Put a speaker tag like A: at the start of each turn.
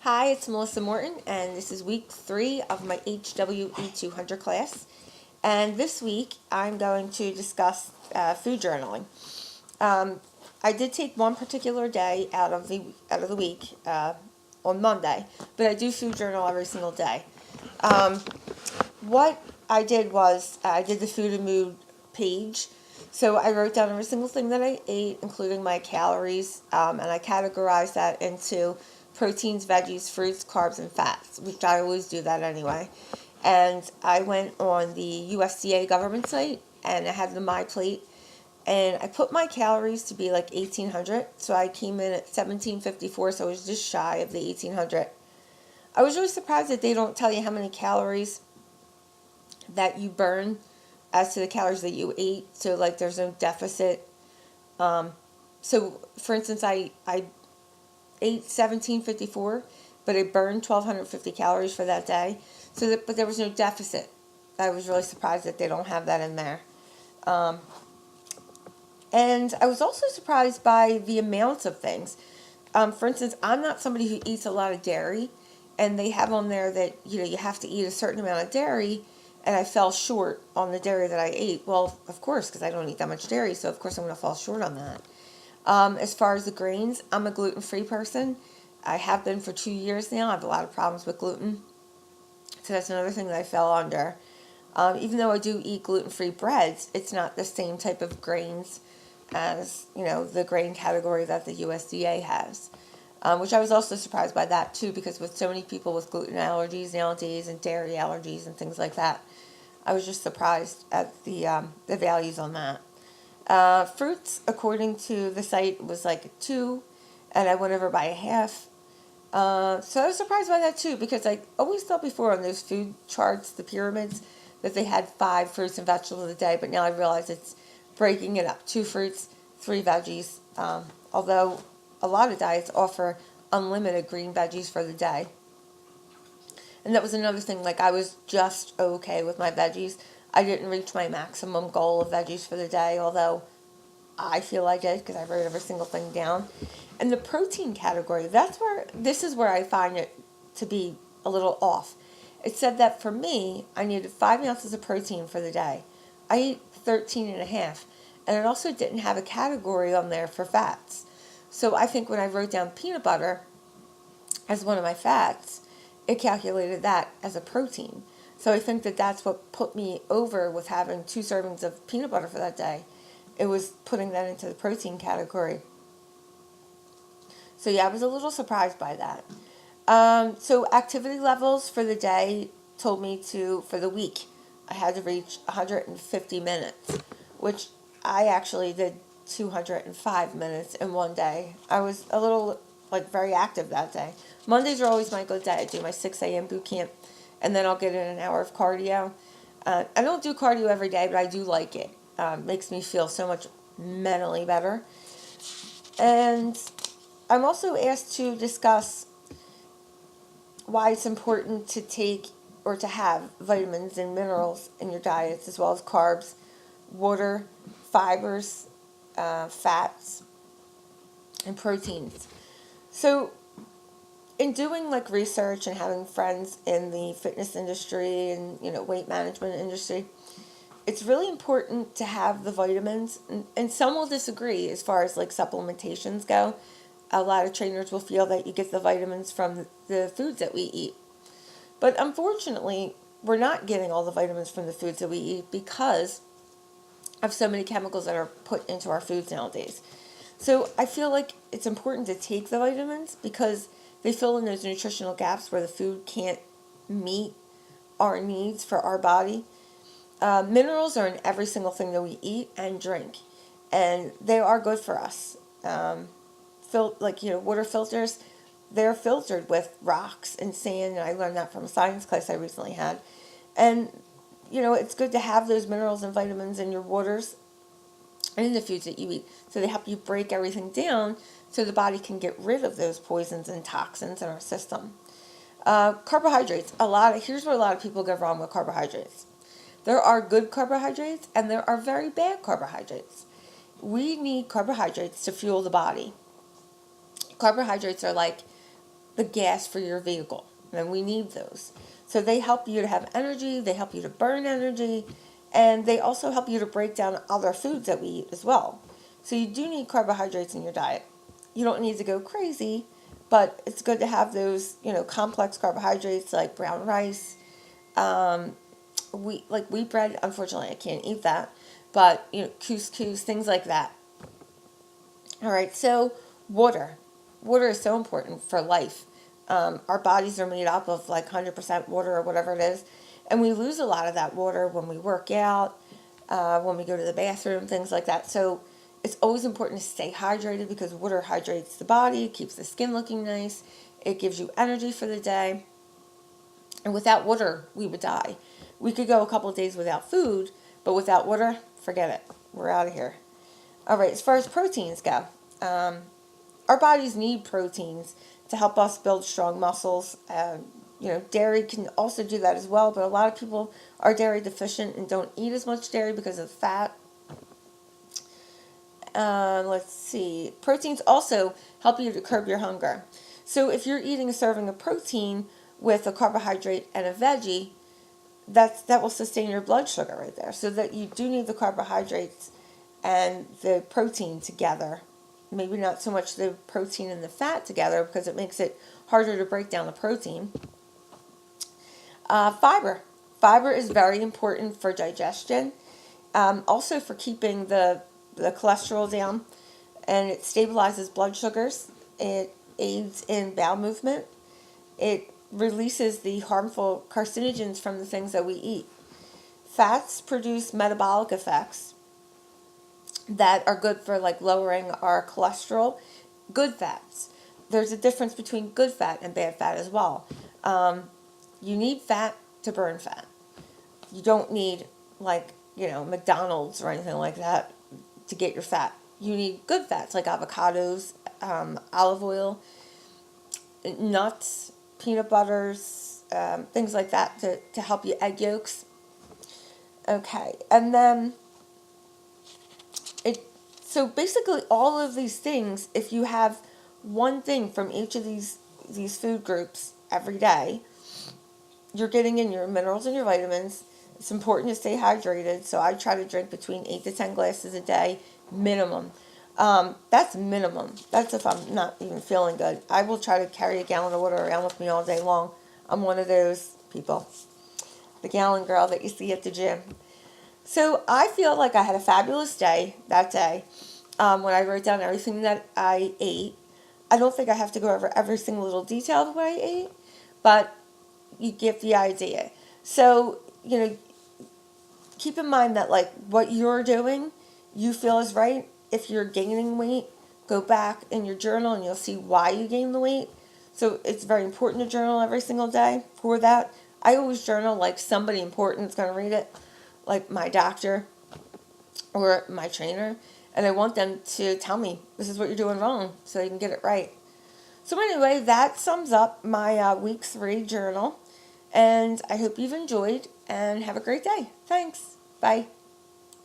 A: Hi, it's Melissa Morton, and this is week 3 of my HWE200 class. And this week, I'm going to discuss food journaling. Um, I did take one particular day out of the week on Monday, but I do food journal every single day. Um, what I did was I did the food and mood page. So I wrote down every single thing that I ate, including my calories, and I categorized that into proteins, veggies, fruits, carbs, and fats, which I always do that anyway. And I went on the USDA government site, and I had the My Plate, and I put my calories to be like 1,800. So I came in at 1,754, so I was just shy of the 1,800. I was really surprised that they don't tell you how many calories that you burn as to the calories that you ate. So like there's no deficit. Um, so for instance, I ate 1754, but I burned 1,250 calories for that day. But there was no deficit. I was really surprised that they don't have that in there. Um, and I was also surprised by the amounts of things. For instance, I'm not somebody who eats a lot of dairy, and they have on there that you have to eat a certain amount of dairy, and I fell short on the dairy that I ate. Well, of course, because I don't eat that much dairy, so of course I'm going to fall short on that. As far as the grains, I'm a gluten-free person. I have been for 2 years now. I have a lot of problems with gluten, so that's another thing that I fell under. Even though I do eat gluten-free breads, it's not the same type of grains as the grain category that the USDA has, which I was also surprised by that too, because with so many people with gluten allergies nowadays and dairy allergies and things like that, I was just surprised at the values on that. Fruits, according to the site, was like a 2, and I went over by a half. So I was surprised by that too, because I always thought before on those food charts, the pyramids, that they had 5 fruits and vegetables a day, but now I realize it's breaking it up: 2 fruits, 3 veggies. Although a lot of diets offer unlimited green veggies for the day. And that was another thing, like I was just okay with my veggies. I didn't reach my maximum goal of veggies for the day, although I feel I did because I wrote every single thing down. And the protein category, this is where I find it to be a little off. It said that for me, I needed 5 ounces of protein for the day. I ate 13 and a half, and it also didn't have a category on there for fats. So I think when I wrote down peanut butter as one of my fats, it calculated that as a protein. So I think that that's what put me over with having 2 servings of peanut butter for that day. It was putting that into the protein category. So yeah, I was a little surprised by that. So activity levels for the day told me for the week, I had to reach 150 minutes, which I actually did 205 minutes in one day. I was a little, very active that day. Mondays are always my good day. I do my 6 a.m. boot camp, and then I'll get in an hour of cardio. I don't do cardio every day, but I do like it. Makes me feel so much mentally better. And I'm also asked to discuss why it's important to take or to have vitamins and minerals in your diets, as well as carbs, water, fibers, fats, and proteins. So in doing research and having friends in the fitness industry and weight management industry, it's really important to have the vitamins, and some will disagree as far as supplementations go. A lot of trainers will feel that you get the vitamins from the foods that we eat, but unfortunately we're not getting all the vitamins from the foods that we eat because of so many chemicals that are put into our foods nowadays. So I feel like it's important to take the vitamins because they fill in those nutritional gaps where the food can't meet our needs for our body. Minerals are in every single thing that we eat and drink, and they are good for us. Water filters, they're filtered with rocks and sand, and I learned that from a science class I recently had. And, it's good to have those minerals and vitamins in your waters and in the foods that you eat, so they help you break everything down so the body can get rid of those poisons and toxins in our system. Carbohydrates, here's where a lot of people go wrong with carbohydrates. There are good carbohydrates and there are very bad carbohydrates. We need carbohydrates to fuel the body. Carbohydrates are like the gas for your vehicle, and we need those. So they help you to have energy, they help you to burn energy, and they also help you to break down other foods that we eat as well. So you do need carbohydrates in your diet. You don't need to go crazy, but it's good to have those, complex carbohydrates like brown rice, wheat bread. Unfortunately, I can't eat that, but couscous, things like that. All right, so water. Water is so important for life. Our bodies are made up of like 100% water or whatever it is, and we lose a lot of that water when we work out, when we go to the bathroom, things like that. So it's always important to stay hydrated because water hydrates the body, keeps the skin looking nice, it gives you energy for the day. And without water, we would die. We could go a couple of days without food, but without water, forget it. We're out of here. All right, as far as proteins go, our bodies need proteins to help us build strong muscles. Dairy can also do that as well, but a lot of people are dairy deficient and don't eat as much dairy because of fat. Let's see. Proteins also help you to curb your hunger. So if you're eating a serving of protein with a carbohydrate and a veggie, that will sustain your blood sugar right there. So that you do need the carbohydrates and the protein together. Maybe not so much the protein and the fat together because it makes it harder to break down the protein. Fiber. Fiber is very important for digestion. Also for keeping the cholesterol down, and it stabilizes blood sugars. It aids in bowel movement. It releases the harmful carcinogens from the things that we eat. Fats produce metabolic effects that are good for like lowering our cholesterol. Good fats. There's a difference between good fat and bad fat as well. You need fat to burn fat. You don't need McDonald's or anything like that to get your fat. You need good fats like avocados, olive oil, nuts, peanut butters, things like that to help you, egg yolks. Okay, and then so basically all of these things, if you have one thing from each of these food groups every day, you're getting in your minerals and your vitamins. It's important to stay hydrated, so I try to drink between 8 to 10 glasses a day, minimum. That's minimum. That's if I'm not even feeling good. I will try to carry a gallon of water around with me all day long. I'm one of those people, the gallon girl that you see at the gym. So I feel like I had a fabulous day that day when I wrote down everything that I ate. I don't think I have to go over every single little detail of what I ate, but you get the idea. So, keep in mind that like what you're doing, you feel is right. If you're gaining weight, go back in your journal and you'll see why you gained the weight. So it's very important to journal every single day for that. I always journal like somebody important is going to read it, like my doctor or my trainer, and I want them to tell me this is what you're doing wrong so you can get it right. So anyway, that sums up my week 3 journal, and I hope you've enjoyed and have a great day. Thanks. Bye.